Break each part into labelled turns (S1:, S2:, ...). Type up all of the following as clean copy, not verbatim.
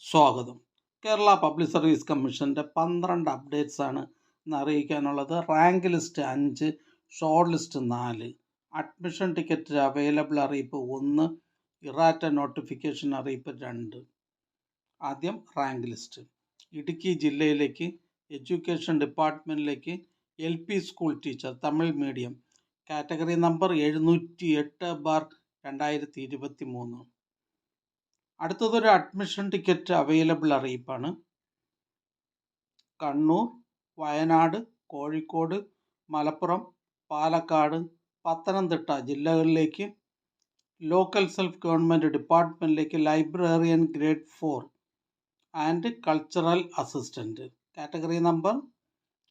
S1: സ്വാഗതം. Kerala public service കമ്മീഷൻ്റെ 12 updates ആണ് ഇന്ന് അറിയിക്കാനുള്ളത്. Rank list 5, short list 4, admission ticket available അറിയിപ്പ് 1, ഇറാറ്റ നോട്ടിഫിക്കേഷൻ അറിയിപ്പ് 2. ആദ്യം റാങ്ക് ലിസ്റ്റ്. ഇടുക്കി ജില്ലയിലേക്ക് എഡ്യൂക്കേഷൻ ഡിപ്പാർട്ട്മെൻറ്റിലേക്ക് LP school teacher Tamil medium category number 708/2023. അടുത്തതൊരു അഡ്മിഷൻ ടിക്കറ്റ് അവൈലബിൾ അറിയിപ്പാണ്. കണ്ണൂർ, വയനാട്, കോഴിക്കോട്, മലപ്പുറം, പാലക്കാട്, പത്തനംതിട്ട ജില്ലകളിലേക്ക് ലോക്കൽ സെൽഫ് ഗവൺമെൻറ് ഡിപ്പാർട്ട്മെൻറ്റിലേക്ക് librarian grade 4 and cultural assistant category number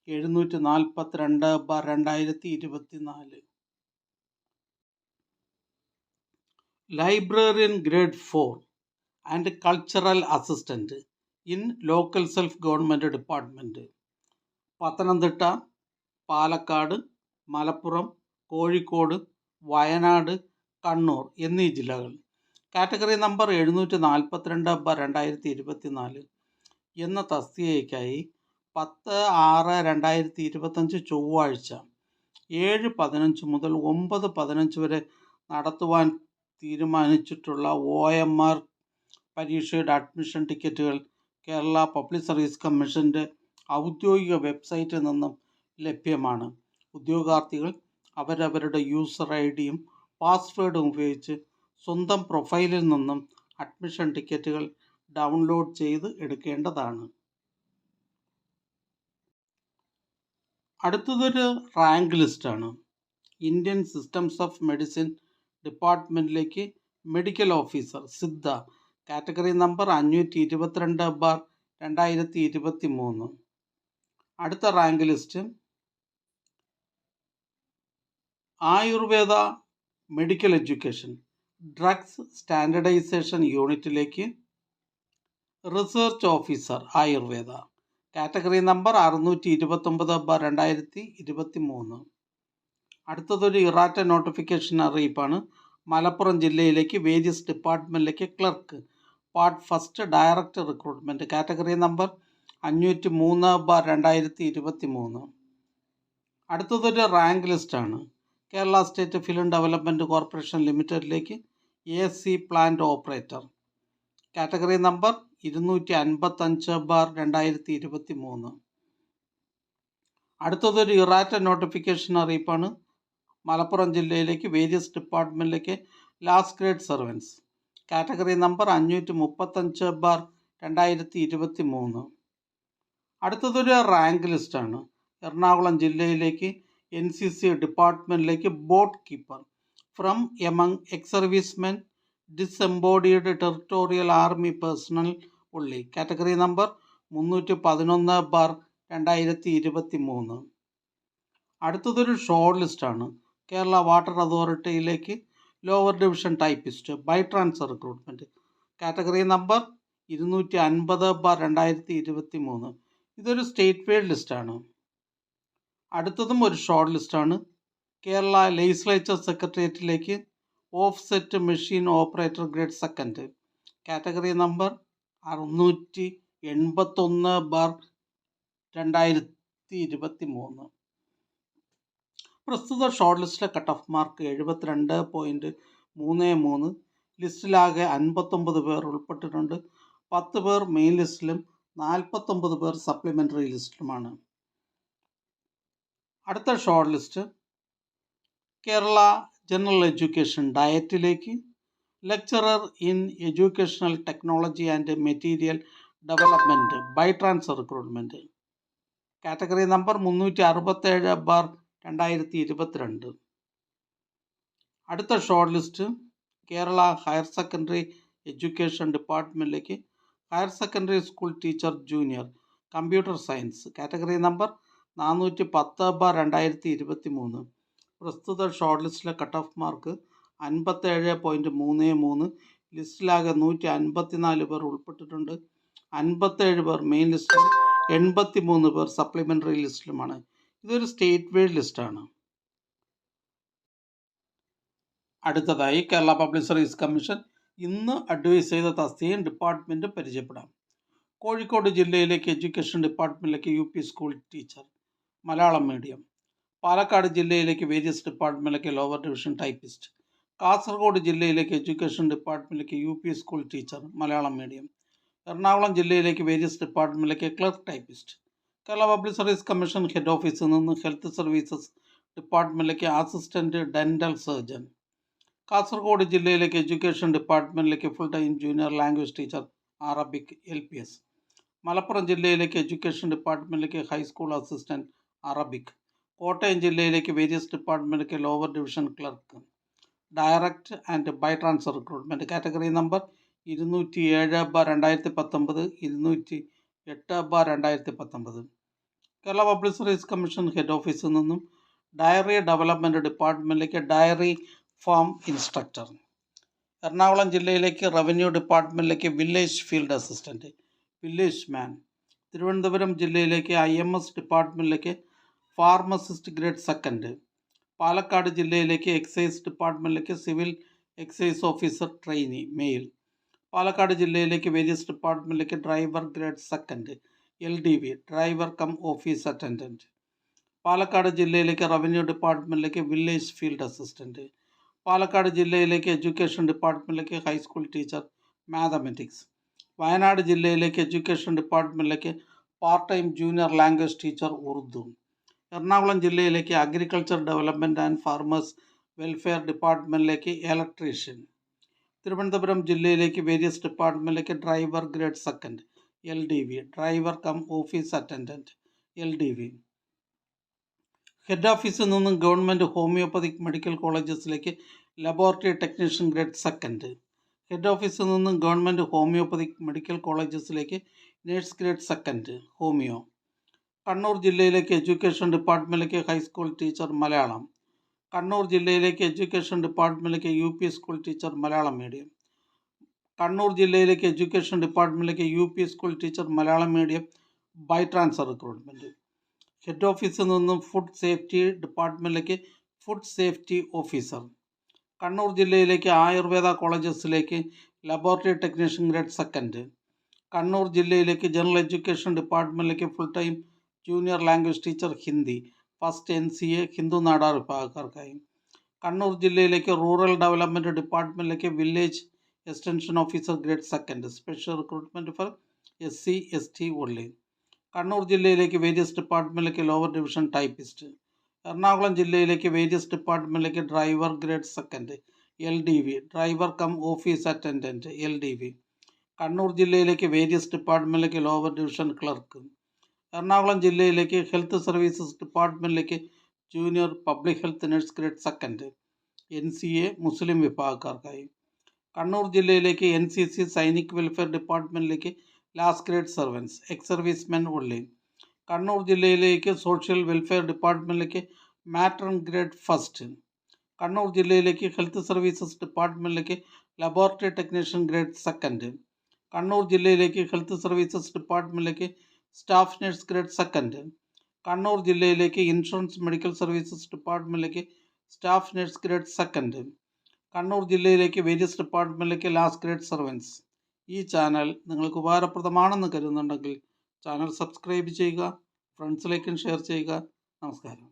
S1: 742/2024. Librarian grade 4 and cultural assistant in local self government department Pathanamthitta, Palakkad, Malappuram, Kozhikode, Wayanad, Kannur എന്നീ ജില്ലകൾ. Category number 742/2024 എന്ന തസ്തികയ്ക്കായി 10/6/2025 ചൊവ്വാഴ്ച 7:15 മുതൽ 9:15 വരെ നടത്തുവാൻ തീരുമാനിച്ചിട്ടുള്ള OMR പരീക്ഷയുടെ അഡ്മിഷൻ ടിക്കറ്റുകൾ കേരള പബ്ലിക് സർവീസ് കമ്മീഷൻ്റെ ഔദ്യോഗിക വെബ്സൈറ്റിൽ നിന്നും ലഭ്യമാണ്. ഉദ്യോഗാർത്ഥികൾ അവരവരുടെ യൂസർ ഐഡിയും പാസ്വേഡും ഉപയോഗിച്ച് സ്വന്തം പ്രൊഫൈലിൽ നിന്നും അഡ്മിഷൻ ടിക്കറ്റുകൾ ഡൗൺലോഡ് ചെയ്ത് എടുക്കേണ്ടതാണ്. അടുത്തതൊരു റാങ്ക് ലിസ്റ്റാണ്. ഇന്ത്യൻ സിസ്റ്റംസ് ഓഫ് മെഡിസിൻ ഡിപ്പാർട്ട്മെൻറ്റിലേക്ക് medical officer Siddha category number 522/2023. അടുത്ത rank list Ayurveda medical education drugs standardization യൂണിറ്റിലേക്ക് research officer Ayurveda category number 629/2023. അടുത്തതൊരു ഇറാറ്റ നോട്ടിഫിക്കേഷൻ അറിയിപ്പാണ്. മലപ്പുറം ജില്ലയിലേക്ക് വേരിയസ് ഡിപ്പാർട്ട്മെൻറ്റിലേക്ക് clerk part first director recruitment category number 503/2023. അടുത്തതൊരു റാങ്ക് ലിസ്റ്റാണ്. Kerala state film development corporation ലിമിറ്റഡിലേക്ക് AC plant operator category number 255/2023. അടുത്തതൊരു ഇറാറ്റ നോട്ടിഫിക്കേഷൻ അറിയിപ്പാണ്. മലപ്പുറം ജില്ലയിലേക്ക് വേരിയസ് ഡിപ്പാർട്ട്മെൻറ്റിലേക്ക് last grade servants category number 535/2023. അടുത്തതൊരു റാങ്ക് ലിസ്റ്റാണ്. എറണാകുളം ജില്ലയിലേക്ക് NCC ഡിപ്പാർട്ട്മെൻറ്റിലേക്ക് boat keeper from among ex servicemen disembodied territorial army personnel only category number 311/2023. അടുത്തതൊരു ഷോർട്ട് ലിസ്റ്റാണ്. കേരള വാട്ടർ അതോറിറ്റിയിലേക്ക് lower division typist by transfer recruitment category number 250/2023. ഇതൊരു state wide ലിസ്റ്റാണ്. അടുത്തതും ഒരു ഷോർട്ട് ലിസ്റ്റാണ്. കേരള ലെജിസ്ലേച്ചർ സെക്രട്ടേറിയറ്റിലേക്ക് offset machine operator grade 2 category number 681/2023. പ്രസ്തുത ഷോർട്ട് ലിസ്റ്റിലെ കട്ട് ഓഫ് മാർക്ക് 72.33. ലിസ്റ്റിലാകെ 59 പേർ ഉൾപ്പെട്ടിട്ടുണ്ട്. 10 പേർ മെയിൻ ലിസ്റ്റിലും 49 പേർ സപ്ലിമെൻ്ററി ലിസ്റ്റിലുമാണ്. അടുത്ത short list Kerala general education ഡയറ്റിലേക്ക് lecturer in educational technology and material development by transfer recruitment category number 367/2022. അടുത്ത short list Kerala higher secondary education ഡിപ്പാർട്ട്മെൻറ്റിലേക്ക് higher secondary school teacher junior computer science category number 410/2023. പ്രസ്തുത short ലിസ്റ്റിലെ cut off mark 57.33. ലിസ്റ്റിലാകെ 154 പേർ ഉൾപ്പെട്ടിട്ടുണ്ട്. 57 പേർ main ലിസ്റ്റിലും 83 പേർ supplementary ലിസ്റ്റിലുമാണ്. ഇതൊരു state wide ലിസ്റ്റാണ്. അടുത്തതായി കേരള പബ്ലിക് സർവീസ് കമ്മീഷൻ ഇന്ന് അഡ്വൈസ് ചെയ്ത തസ്തികയും ഡിപ്പാർട്ട്മെൻറ്റും പരിചയപ്പെടാം. കോഴിക്കോട് ജില്ലയിലേക്ക് എഡ്യൂക്കേഷൻ ഡിപ്പാർട്ട്മെൻറ്റിലേക്ക് UP school teacher Malayalam medium. Palakkad ജില്ലയിലേക്ക് വേരിയസ് ഡിപ്പാർട്ട്മെൻറ്റിലേക്ക് ലോവർ ഡിവിഷൻ ടൈപ്പിസ്റ്റ്. കാസർഗോഡ് ജില്ലയിലേക്ക് എഡ്യൂക്കേഷൻ ഡിപ്പാർട്ട്മെൻറ്റിലേക്ക് UP school teacher Malayalam medium. Ernakulam ജില്ലയിലേക്ക് വേരിയസ് ഡിപ്പാർട്ട്മെൻറ്റിലേക്ക് clerk typist. Kerala public service commission head ഓഫീസിൽ നിന്ന് ഹെൽത്ത് സർവീസസ് ഡിപ്പാർട്ട്മെൻറ്റിലേക്ക് അസിസ്റ്റൻറ്റ് ഡെൻ്റൽ സർജൻ. കാസർഗോഡ് ജില്ലയിലേക്ക് എഡ്യൂക്കേഷൻ ഡിപ്പാർട്ട്മെൻറ്റിലേക്ക് full time junior language teacher Arabic LPS. Malappuram ജില്ലയിലേക്ക് എഡ്യൂക്കേഷൻ ഡിപ്പാർട്ട്മെൻറ്റിലേക്ക് ഹൈസ്കൂൾ അസിസ്റ്റൻറ്റ് അറബിക്. കോട്ടയം ജില്ലയിലേക്ക് വേരിയസ് ഡിപ്പാർട്ട്മെൻറ്റിലേക്ക് lower division clerk. Direct and by transfer recruitment. Category number 207/2019, 208/2019. Kerala public service commission head ഓഫീസിൽ നിന്നും dairy development ഡിപ്പാർട്ട്മെൻറ്റിലേക്ക് dairy farm instructor. Ernakulam ജില്ലയിലേക്ക് revenue ഡിപ്പാർട്ട്മെൻറ്റിലേക്ക് village field assistant village man. Thiruvananthapuram ജില്ലയിലേക്ക് IMS ഡിപ്പാർട്ട്മെൻറ്റിലേക്ക് ഫാർമസിസ്റ്റ് ഗ്രേഡ് സെക്കൻഡ്. പാലക്കാട് ജില്ലയിലേക്ക് എക്സൈസ് ഡിപ്പാർട്ട്മെൻറ്റിലേക്ക് civil excise officer trainee male. Palakkad ജില്ലയിലേക്ക് വേരിയസ് ഡിപ്പാർട്ട്മെൻറ്റിലേക്ക് driver grade second LDV driver cum office attendant. Palakkad ജില്ലയിലേക്ക് റവന്യൂ ഡിപ്പാർട്ട്മെൻറ്റിലേക്ക് വില്ലേജ് ഫീൽഡ് അസിസ്റ്റൻറ്റ്. പാലക്കാട് ജില്ലയിലേക്ക് എഡ്യൂക്കേഷൻ ഡിപ്പാർട്ട്മെൻറ്റിലേക്ക് ഹൈസ്കൂൾ ടീച്ചർ മാത്തമാറ്റിക്സ്. വയനാട് ജില്ലയിലേക്ക് എഡ്യൂക്കേഷൻ ഡിപ്പാർട്ട്മെൻറ്റിലേക്ക് part time junior language teacher Urdu. Ernakulam ജില്ലയിലേക്ക് agriculture development and farmers welfare ഡിപ്പാർട്ട്മെൻറ്റിലേക്ക് ഇലക്ട്രീഷ്യൻ. തിരുവനന്തപുരം ജില്ലയിലേക്ക് വേരിയസ് ഡിപ്പാർട്ട്മെൻറ്റിലേക്ക് driver grade second LDV driver cum office attendant LDV. Head ഓഫീസിൽ നിന്നും ഗവൺമെൻറ് ഹോമിയോപ്പതിക് മെഡിക്കൽ കോളേജസിലേക്ക് laboratory technician grade second. Head ഓഫീസിൽ നിന്നും ഗവൺമെൻറ് ഹോമിയോപ്പതിക് മെഡിക്കൽ കോളേജസിലേക്ക് nurse grade second homeo. Kannur ജില്ലയിലേക്ക് എഡ്യൂക്കേഷൻ ഡിപ്പാർട്ട്മെൻറ്റിലേക്ക് ഹൈസ്കൂൾ ടീച്ചർ മലയാളം. കണ്ണൂർ ജില്ലയിലേക്ക് എഡ്യൂക്കേഷൻ ഡിപ്പാർട്ട്മെൻറ്റിലേക്ക് UP school teacher Malayalam medium. Kannur ജില്ലയിലേക്ക് എഡ്യൂക്കേഷൻ ഡിപ്പാർട്ട്മെൻറ്റിലേക്ക് UP school teacher Malayalam medium by transfer recruitment. Head ഓഫീസിൽ നിന്നും ഫുഡ് സേഫ്റ്റി ഡിപ്പാർട്ട്മെൻറ്റിലേക്ക് ഫുഡ് സേഫ്റ്റി ഓഫീസർ. കണ്ണൂർ ജില്ലയിലേക്ക് ആയുർവേദ കോളേജസിലേക്ക് laboratory technician grade second. Kannur ജില്ലയിലേക്ക് ജനറൽ എഡ്യൂക്കേഷൻ ഡിപ്പാർട്ട്മെൻറ്റിലേക്ക് full time junior language teacher Hindi first NCA Hindu Nadar വിഭാഗക്കാർക്കായി. കണ്ണൂർ ജില്ലയിലേക്ക് റൂറൽ ഡെവലപ്മെൻറ്റ് ഡിപ്പാർട്ട്മെൻറ്റിലേക്ക് village extension officer grade second special recruitment for SC ST only. Kannur ജില്ലയിലേക്ക് various ഡിപ്പാർട്ട്മെൻറ്റിലേക്ക് ലോവർ ഡിവിഷൻ ടൈപ്പിസ്റ്റ്. എറണാകുളം ജില്ലയിലേക്ക് വേരിയസ് ഡിപ്പാർട്ട്മെൻറ്റിലേക്ക് driver grade second LDV driver cum office attendant LDV. Kannur ജില്ലയിലേക്ക് various ഡിപ്പാർട്ട്മെൻറ്റിലേക്ക് lower division clerk. Ernakulam ജില്ലയിലേക്ക് health services ഡിപ്പാർട്ട്മെൻറ്റിലേക്ക് junior public health nurse grade second NCA Muslim വിഭാഗക്കാർക്കായി. കണ്ണൂർ ജില്ലയിലേക്ക് NCC സൈനിക് വെൽഫെയർ ഡിപ്പാർട്ട്മെൻറ്റിലേക്ക് last grade servants ex service men only. Kannur ജില്ലയിലേക്ക് social welfare ഡിപ്പാർട്ട്മെൻറ്റിലേക്ക് matron grade first. Kannur ജില്ലയിലേക്ക് ഹെൽത്ത് സർവീസസ് ഡിപ്പാർട്ട്മെൻറ്റിലേക്ക് laboratory technician grade second. Kannur ജില്ലയിലേക്ക് ഹെൽത്ത് സർവീസസ് ഡിപ്പാർട്ട്മെൻറ്റിലേക്ക് staff nurse grade second. Kannur ജില്ലയിലേക്ക് ഇൻഷുറൻസ് മെഡിക്കൽ സർവീസസ് ഡിപ്പാർട്ട്മെൻറ്റിലേക്ക് staff nurse grade second. Kannur ജില്ലയിലേക്ക് various ഡിപ്പാർട്ട്മെൻറ്റിലേക്ക് ലാസ്റ്റ് ഗ്രേഡ് സർവൻസ്. ഈ ചാനൽ നിങ്ങൾക്ക് ഉപകാരപ്രദമാണെന്ന് കരുതുന്നുണ്ടെങ്കിൽ ചാനൽ സബ്സ്ക്രൈബ് ചെയ്യുക, ഫ്രണ്ട്സിലേക്കും ഷെയർ ചെയ്യുക. നമസ്കാരം.